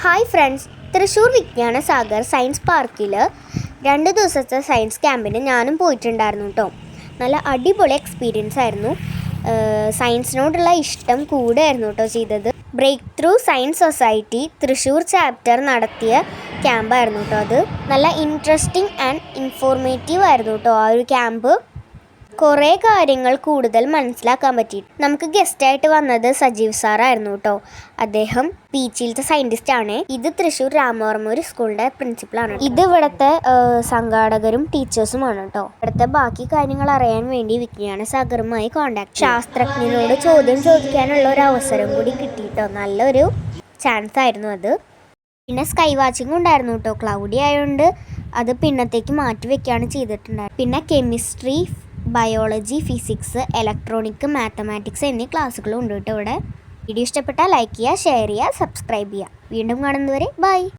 Hi friends, Thrissur വിജ്ഞാന Sagar science പാർക്കിൽ 2 ദിവസത്തെ സയൻസ് ക്യാമ്പിന് ഞാനും പോയിട്ടുണ്ടായിരുന്നു കേട്ടോ. നല്ല അടിപൊളി എക്സ്പീരിയൻസ് ആയിരുന്നു. സയൻസിനോടുള്ള ഇഷ്ടം കൂടെയായിരുന്നു കേട്ടോ ചെയ്തത്. Breakthrough science society Thrissur chapter നടത്തിയ ക്യാമ്പായിരുന്നു കേട്ടോ. അത് നല്ല ഇൻട്രസ്റ്റിംഗ് ആൻഡ് ഇൻഫോർമേറ്റീവ് ആയിരുന്നു കേട്ടോ ആ ഒരു ക്യാമ്പ്. കുറേ കാര്യങ്ങൾ കൂടുതൽ മനസ്സിലാക്കാൻ പറ്റി. നമുക്ക് ഗസ്റ്റായിട്ട് വന്നത് സജീവ് സാറായിരുന്നു കേട്ടോ. അദ്ദേഹം പീച്ചിലത്തെ സയൻറ്റിസ്റ്റ് ആണ്. ഇത് തൃശ്ശൂർ രാമവർമ്മ സ്കൂളിൻ്റെ പ്രിൻസിപ്പളാണ്. ഇത് ഇവിടുത്തെ സംഘാടകരും ടീച്ചേഴ്സുമാണ് കേട്ടോ. ഇവിടുത്തെ ബാക്കി കാര്യങ്ങൾ അറിയാൻ വേണ്ടി വിജ്ഞാന സാഗറുമായി കോൺടാക്ട്. ശാസ്ത്രജ്ഞനോട് ചോദ്യം ചോദിക്കാനുള്ള ഒരു അവസരം കൂടി കിട്ടിയിട്ടോ. നല്ലൊരു ചാൻസ് ആയിരുന്നു അത്. പിന്നെ സ്കൈ വാച്ചിങ് ഉണ്ടായിരുന്നു കേട്ടോ. ക്ലൗഡി ആയതുകൊണ്ട് അത് പിന്നത്തേക്ക് മാറ്റി വെക്കുകയാണ് ചെയ്തിട്ടുണ്ടായിരുന്നത്. പിന്നെ chemistry, biology, physics, electronic, mathematics എന്നീ ക്ലാസ്സുകളും ഉണ്ട് കേട്ടോ ഇവിടെ. വീഡിയോ ഇഷ്ടപ്പെട്ടാൽ ലൈക്ക് ചെയ്യുക, ഷെയർ ചെയ്യുക, സബ്സ്ക്രൈബ് ചെയ്യുക. വീണ്ടും കാണുന്നതുവരെ ബൈ.